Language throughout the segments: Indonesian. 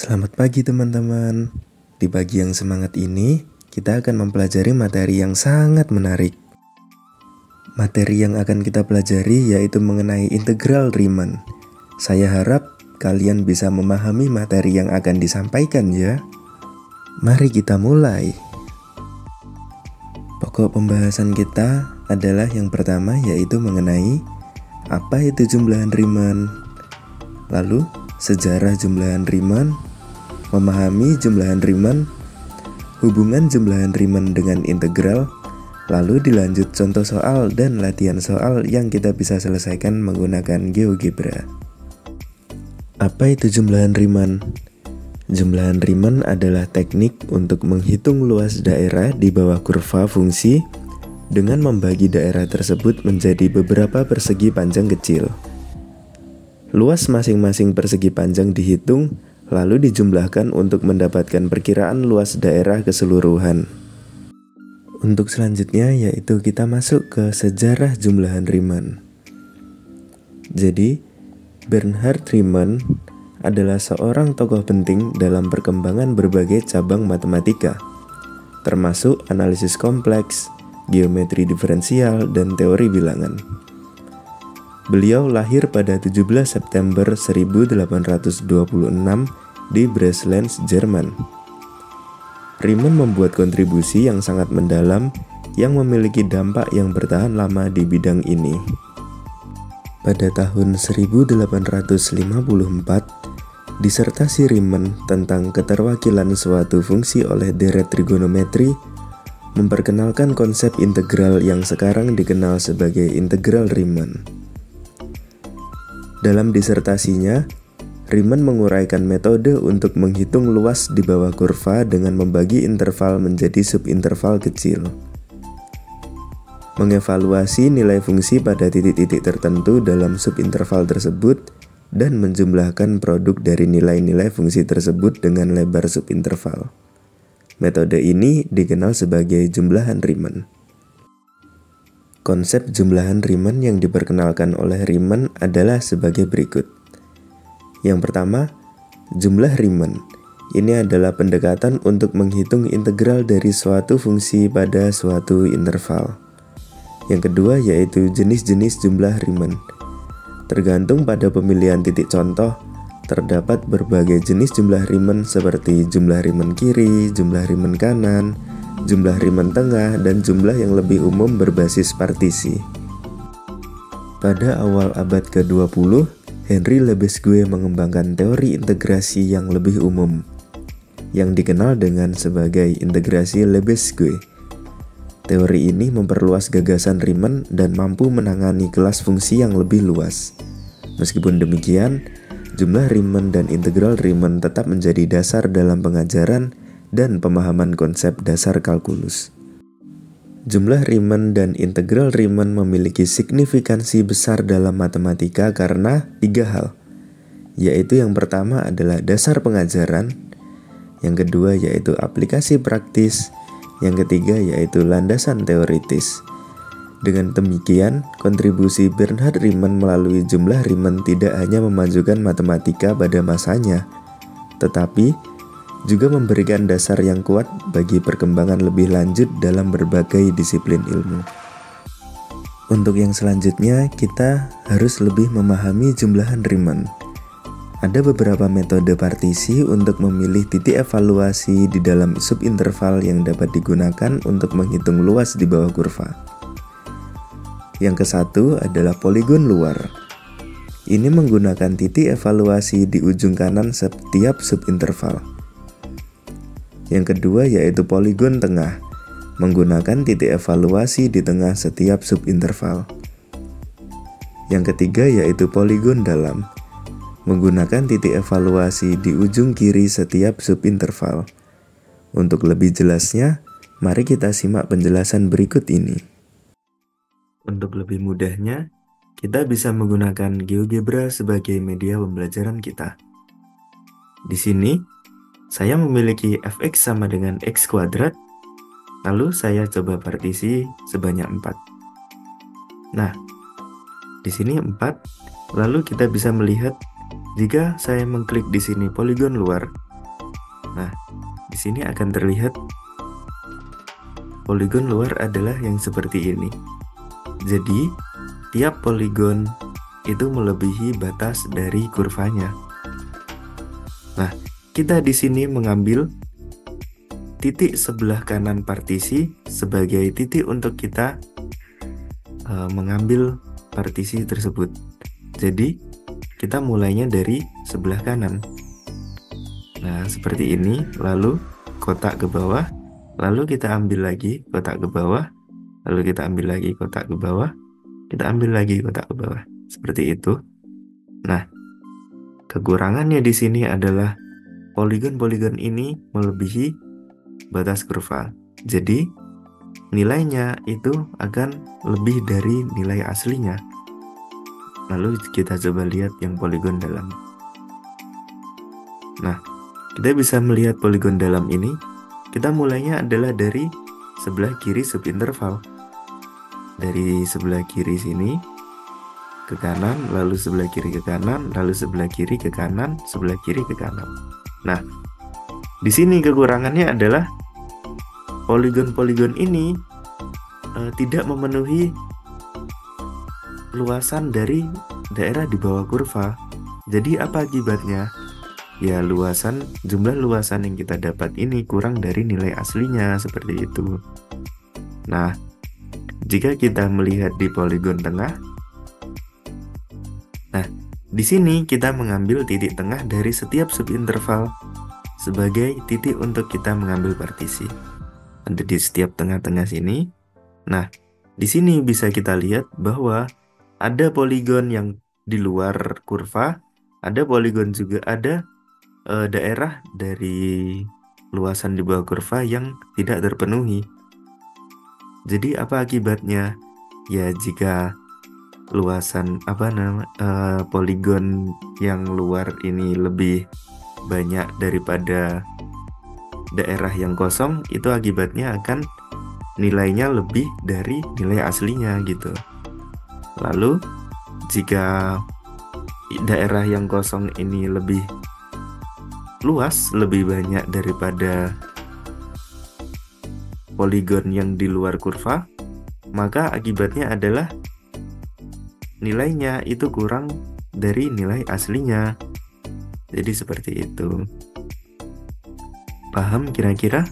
Selamat pagi teman-teman. Di pagi yang semangat ini, kita akan mempelajari materi yang sangat menarik. Materi yang akan kita pelajari yaitu mengenai integral Riemann. Saya harap kalian bisa memahami materi yang akan disampaikan ya. Mari kita mulai. Pokok pembahasan kita adalah yang pertama yaitu mengenai apa itu jumlahan Riemann. Lalu, sejarah jumlahan Riemann, memahami jumlahan Riemann, hubungan jumlahan Riemann dengan integral, lalu dilanjut contoh soal dan latihan soal yang kita bisa selesaikan menggunakan GeoGebra. Apa itu jumlahan Riemann? Jumlahan Riemann adalah teknik untuk menghitung luas daerah di bawah kurva fungsi dengan membagi daerah tersebut menjadi beberapa persegi panjang kecil. Luas masing-masing persegi panjang dihitung, lalu dijumlahkan untuk mendapatkan perkiraan luas daerah keseluruhan. Untuk selanjutnya yaitu kita masuk ke sejarah jumlahan Riemann. Jadi, Bernhard Riemann adalah seorang tokoh penting dalam perkembangan berbagai cabang matematika, termasuk analisis kompleks, geometri diferensial, dan teori bilangan. Beliau lahir pada 17 September 1826 di Breslau, Jerman. Riemann membuat kontribusi yang sangat mendalam yang memiliki dampak yang bertahan lama di bidang ini. Pada tahun 1854, disertasi Riemann tentang keterwakilan suatu fungsi oleh deret trigonometri memperkenalkan konsep integral yang sekarang dikenal sebagai integral Riemann. Dalam disertasinya, Riemann menguraikan metode untuk menghitung luas di bawah kurva dengan membagi interval menjadi subinterval kecil, mengevaluasi nilai fungsi pada titik-titik tertentu dalam subinterval tersebut, dan menjumlahkan produk dari nilai-nilai fungsi tersebut dengan lebar subinterval. Metode ini dikenal sebagai jumlahan Riemann. Konsep jumlahan Riemann yang diperkenalkan oleh Riemann adalah sebagai berikut. Yang pertama, jumlah Riemann. Ini adalah pendekatan untuk menghitung integral dari suatu fungsi pada suatu interval. Yang kedua yaitu jenis-jenis jumlah Riemann. Tergantung pada pemilihan titik contoh, terdapat berbagai jenis jumlah Riemann seperti jumlah Riemann kiri, jumlah Riemann kanan, jumlah Riemann tengah, dan jumlah yang lebih umum berbasis partisi. Pada awal abad ke-20, Henri Lebesgue mengembangkan teori integrasi yang lebih umum, yang dikenal dengan sebagai integrasi Lebesgue. Teori ini memperluas gagasan Riemann dan mampu menangani kelas fungsi yang lebih luas. Meskipun demikian, jumlah Riemann dan integral Riemann tetap menjadi dasar dalam pengajaran dan pemahaman konsep dasar kalkulus. Jumlah Riemann dan integral Riemann memiliki signifikansi besar dalam matematika karena tiga hal, yaitu yang pertama adalah dasar pengajaran, yang kedua yaitu aplikasi praktis, yang ketiga yaitu landasan teoritis. Dengan demikian, kontribusi Bernhard Riemann melalui jumlah Riemann tidak hanya memajukan matematika pada masanya, tetapi juga memberikan dasar yang kuat bagi perkembangan lebih lanjut dalam berbagai disiplin ilmu. Untuk yang selanjutnya, kita harus lebih memahami jumlahan Riemann. Ada beberapa metode partisi untuk memilih titik evaluasi di dalam subinterval yang dapat digunakan untuk menghitung luas di bawah kurva. Yang kesatu adalah poligon luar. Ini menggunakan titik evaluasi di ujung kanan setiap subinterval. Yang kedua yaitu poligon tengah, menggunakan titik evaluasi di tengah setiap subinterval. Yang ketiga yaitu poligon dalam, menggunakan titik evaluasi di ujung kiri setiap subinterval. Untuk lebih jelasnya, mari kita simak penjelasan berikut ini. Untuk lebih mudahnya, kita bisa menggunakan GeoGebra sebagai media pembelajaran kita. Di sini, saya memiliki fx sama dengan x kuadrat, lalu saya coba partisi sebanyak 4. Nah, di sini 4, lalu kita bisa melihat jika saya mengklik di sini poligon luar, Nah, di sini akan terlihat poligon luar adalah yang seperti ini. Jadi, tiap poligon itu melebihi batas dari kurvanya. Nah, kita di sini mengambil titik sebelah kanan partisi sebagai titik untuk kita mengambil partisi tersebut. Jadi, kita mulainya dari sebelah kanan. Nah, seperti ini, lalu kotak ke bawah, lalu kita ambil lagi kotak ke bawah, lalu kita ambil lagi kotak ke bawah, kita ambil lagi kotak ke bawah. Seperti itu. Nah, kekurangannya di sini adalah poligon-poligon ini melebihi batas kurva. Jadi, nilainya itu akan lebih dari nilai aslinya. Lalu kita coba lihat yang poligon dalam. Nah, kita bisa melihat poligon dalam ini. Kita mulainya adalah dari sebelah kiri subinterval. Dari sebelah kiri sini ke kanan, lalu sebelah kiri ke kanan, lalu sebelah kiri ke kanan, sebelah kiri ke kanan. Nah, di sini kekurangannya adalah poligon-poligon ini tidak memenuhi luasan dari daerah di bawah kurva. Jadi apa akibatnya? Ya, jumlah luasan yang kita dapat ini kurang dari nilai aslinya, seperti itu. Nah, jika kita melihat di poligon tengah, nah, di sini kita mengambil titik tengah dari setiap subinterval sebagai titik untuk kita mengambil partisi. Ada di setiap tengah-tengah sini. Nah, di sini bisa kita lihat bahwa ada poligon yang di luar kurva, ada poligon juga, ada daerah dari luasan di bawah kurva yang tidak terpenuhi. Jadi apa akibatnya? Ya, jika luasan poligon yang luar ini lebih banyak daripada daerah yang kosong, itu akibatnya akan nilainya lebih dari nilai aslinya gitu. Lalu jika daerah yang kosong ini lebih luas, lebih banyak daripada poligon yang di luar kurva, maka akibatnya adalah nilainya itu kurang dari nilai aslinya. Jadi seperti itu. Paham kira-kira?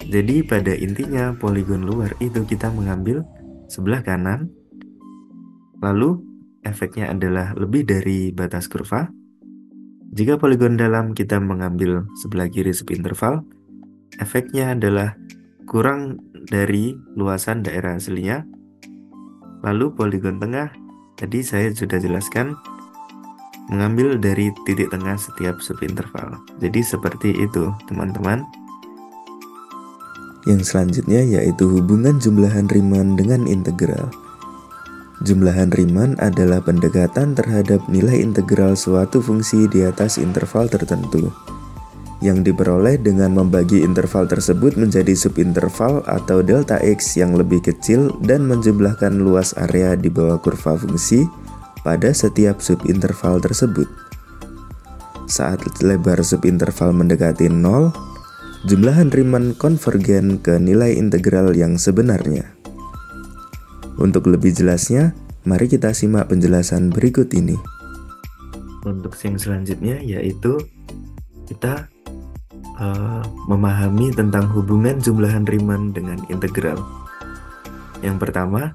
Jadi pada intinya poligon luar itu kita mengambil sebelah kanan, lalu efeknya adalah lebih dari batas kurva. Jika poligon dalam kita mengambil sebelah kiri subinterval, efeknya adalah kurang dari luasan daerah aslinya. Lalu poligon tengah, tadi saya sudah jelaskan, mengambil dari titik tengah setiap subinterval. Jadi seperti itu, teman-teman. Yang selanjutnya yaitu hubungan jumlahan Riemann dengan integral. Jumlahan Riemann adalah pendekatan terhadap nilai integral suatu fungsi di atas interval tertentu, yang diperoleh dengan membagi interval tersebut menjadi subinterval atau delta X yang lebih kecil dan menjumlahkan luas area di bawah kurva fungsi pada setiap subinterval tersebut. Saat lebar subinterval mendekati 0, jumlahan Riemann konvergen ke nilai integral yang sebenarnya. Untuk lebih jelasnya, mari kita simak penjelasan berikut ini. Untuk yang selanjutnya yaitu kita memahami tentang hubungan jumlahan Riemann dengan integral. Yang pertama,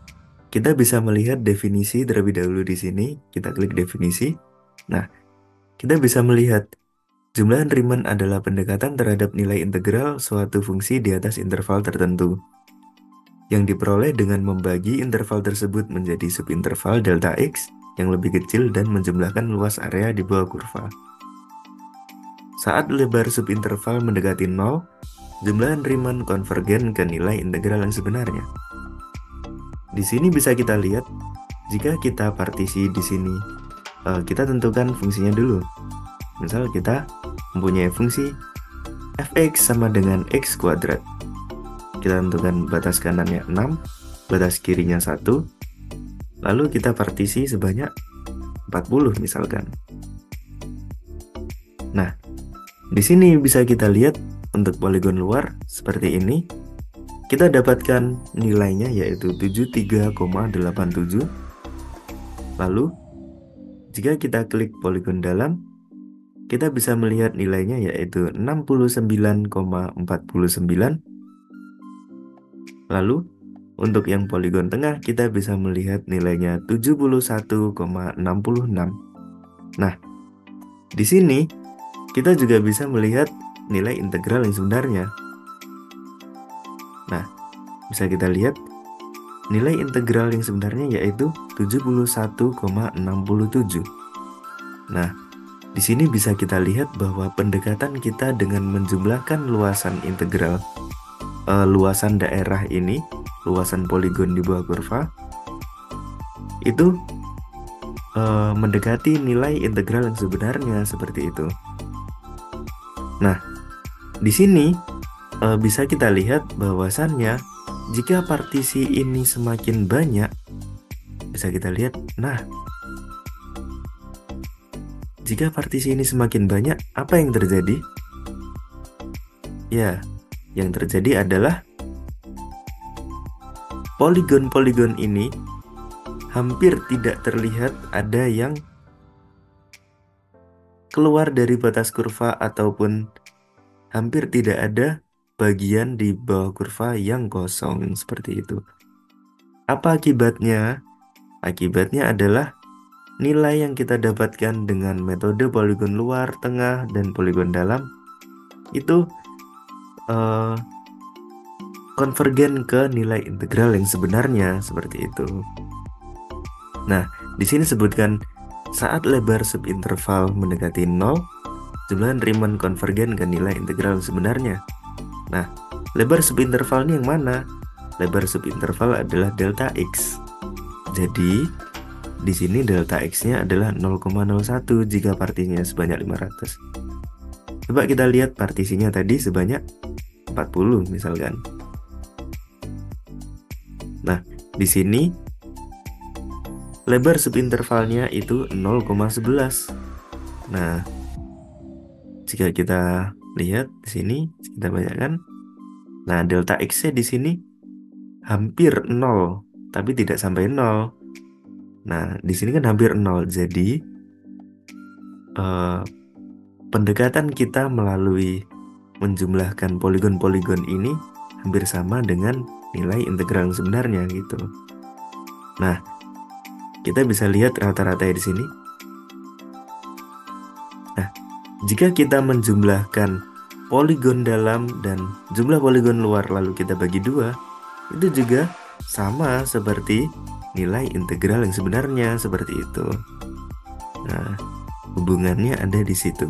kita bisa melihat definisi terlebih dahulu di sini. Kita klik definisi. Nah, kita bisa melihat jumlahan Riemann adalah pendekatan terhadap nilai integral suatu fungsi di atas interval tertentu, yang diperoleh dengan membagi interval tersebut menjadi subinterval delta X yang lebih kecil dan menjumlahkan luas area di bawah kurva. Saat lebar subinterval mendekati 0, jumlahan Riemann konvergen ke nilai integral yang sebenarnya. Di sini bisa kita lihat, jika kita partisi di sini, kita tentukan fungsinya dulu. Misal kita mempunyai fungsi fx sama dengan x kuadrat. Kita tentukan batas kanannya 6, batas kirinya 1, lalu kita partisi sebanyak 40 misalkan. Nah, Di sini bisa kita lihat untuk poligon luar seperti ini. Kita dapatkan nilainya yaitu 73,87. Lalu jika kita klik poligon dalam, kita bisa melihat nilainya yaitu 69,49. Lalu untuk yang poligon tengah kita bisa melihat nilainya 71,66. Nah, di sini kita juga bisa melihat nilai integral yang sebenarnya. Nah, bisa kita lihat nilai integral yang sebenarnya yaitu 71,67. Nah, di sini bisa kita lihat bahwa pendekatan kita dengan menjumlahkan luasan integral, luasan daerah ini, luasan poligon di bawah kurva, itu mendekati nilai integral yang sebenarnya seperti itu. Nah, di sini bisa kita lihat bahwasannya jika partisi ini semakin banyak, bisa kita lihat, nah, jika partisi ini semakin banyak, apa yang terjadi? Ya, yang terjadi adalah poligon-poligon ini hampir tidak terlihat ada yang keluar dari batas kurva ataupun hampir tidak ada bagian di bawah kurva yang kosong seperti itu. Apa akibatnya? Akibatnya adalah nilai yang kita dapatkan dengan metode poligon luar, tengah, dan poligon dalam itu konvergen ke nilai integral yang sebenarnya seperti itu. Nah, di sini sebutkan saat lebar subinterval mendekati 0, jumlah Riemann konvergen ke nilai integral yang sebenarnya. Nah, lebar subinterval ini yang mana? Lebar subinterval adalah delta X. Jadi, di sini delta X-nya adalah 0,01 jika partisinya sebanyak 500. Coba kita lihat partisinya tadi sebanyak 40 misalkan. Nah, di sini lebar subintervalnya itu 0,11. Nah, jika kita lihat di sini, kita banyakkan. Nah, delta X-nya di sini hampir 0, tapi tidak sampai 0. Nah, di sini kan hampir 0. Jadi, pendekatan kita melalui menjumlahkan poligon-poligon ini hampir sama dengan nilai integral yang sebenarnya gitu. Nah, kita bisa lihat rata-rata di sini. Nah, jika kita menjumlahkan poligon dalam dan jumlah poligon luar lalu kita bagi 2, itu juga sama seperti nilai integral yang sebenarnya seperti itu. Nah, hubungannya ada di situ.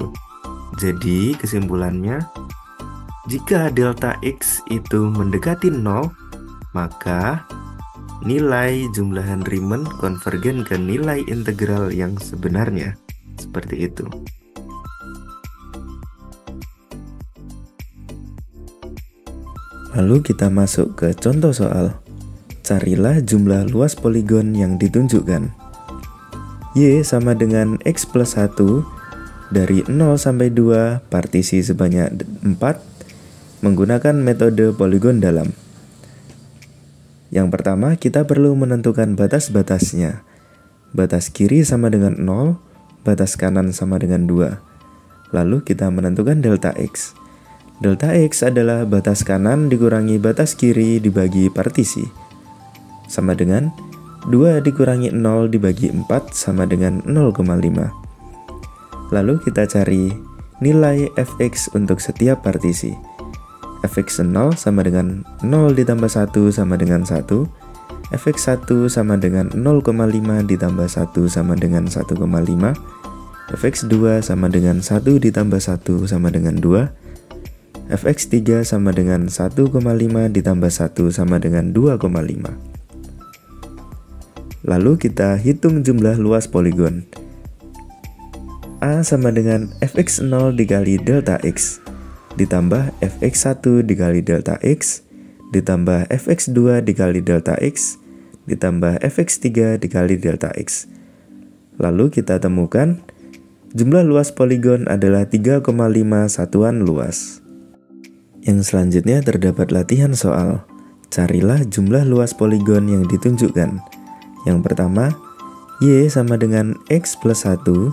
Jadi kesimpulannya, jika delta X itu mendekati 0, maka nilai jumlahan Riemann konvergen ke nilai integral yang sebenarnya. Seperti itu. Lalu kita masuk ke contoh soal. Carilah jumlah luas poligon yang ditunjukkan. Y sama dengan X plus 1 dari 0 sampai 2 partisi sebanyak 4 menggunakan metode poligon dalam. Yang pertama, kita perlu menentukan batas-batasnya. Batas kiri sama dengan 0, batas kanan sama dengan 2. Lalu kita menentukan delta X. Delta X adalah batas kanan dikurangi batas kiri dibagi partisi. Sama dengan 2 dikurangi 0 dibagi 4 sama dengan 0,5. Lalu kita cari nilai fx untuk setiap partisi. Fx 0 sama dengan 0 ditambah 1 sama dengan 1. Fx 1 sama dengan 0,5 ditambah 1 sama dengan 1,5. Fx 2 sama dengan 1 ditambah 1 sama dengan 2. Fx 3 sama dengan 1,5 ditambah 1 sama dengan 2,5. Lalu kita hitung jumlah luas poligon. A sama dengan fx0 dikali delta x, ditambah fx1 dikali delta x, ditambah fx2 dikali delta x, ditambah fx3 dikali delta x. Lalu kita temukan Jumlah luas poligon adalah 3,5 satuan luas. Yang selanjutnya terdapat latihan soal. Carilah jumlah luas poligon yang ditunjukkan. Yang pertama, Y sama dengan X plus 1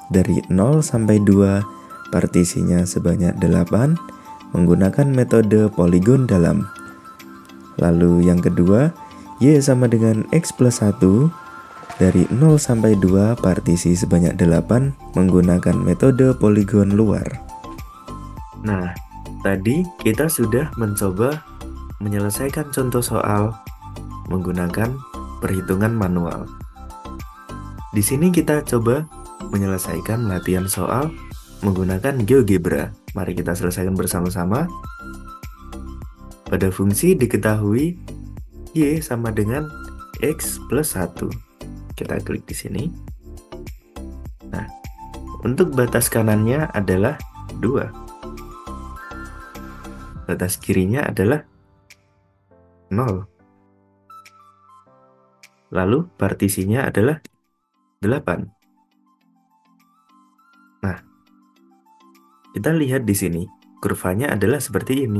dari 0 sampai 2, partisinya sebanyak 8 menggunakan metode poligon dalam. Lalu yang kedua, Y sama dengan X plus 1 dari 0 sampai 2, partisi sebanyak 8 menggunakan metode poligon luar. Nah, tadi kita sudah mencoba menyelesaikan contoh soal menggunakan perhitungan manual. Di sini kita coba menyelesaikan latihan soal menggunakan GeoGebra. Mari kita selesaikan bersama-sama. Pada fungsi diketahui Y sama dengan X plus 1. Kita klik di sini. Nah, untuk batas kanannya adalah 2. Batas kirinya adalah 0. Lalu partisinya adalah 8. Nah, kita lihat di sini, kurvanya adalah seperti ini.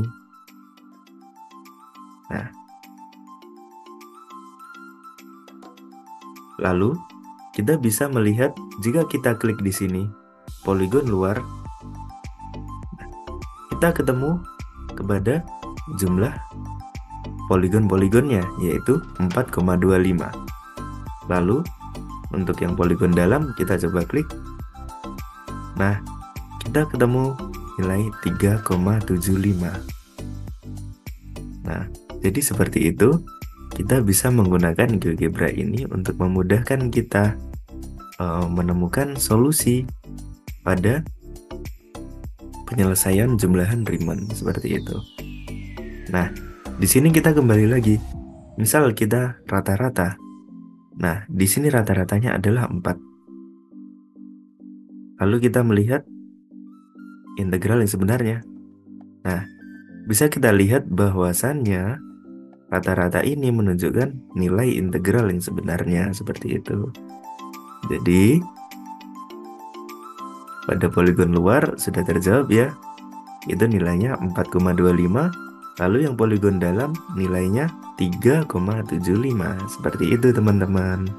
Nah, lalu kita bisa melihat jika kita klik di sini, poligon luar, kita ketemu kepada jumlah poligon-poligonnya, yaitu 4,25. Lalu untuk yang poligon dalam kita coba klik. Nah, kita ketemu nilai 3,75. Nah, jadi seperti itu. Kita bisa menggunakan GeoGebra ini untuk memudahkan kita menemukan solusi pada penyelesaian jumlahan Riemann seperti itu. Nah, di sini kita kembali lagi. Misal kita rata-rata. Nah, di sini rata-ratanya adalah 4. Lalu kita melihat integral yang sebenarnya. Nah, bisa kita lihat bahwasannya rata-rata ini menunjukkan nilai integral yang sebenarnya seperti itu. Jadi, pada poligon luar sudah terjawab ya. Itu nilainya 4,25. Lalu yang poligon dalam nilainya 3,75. Seperti itu teman-teman.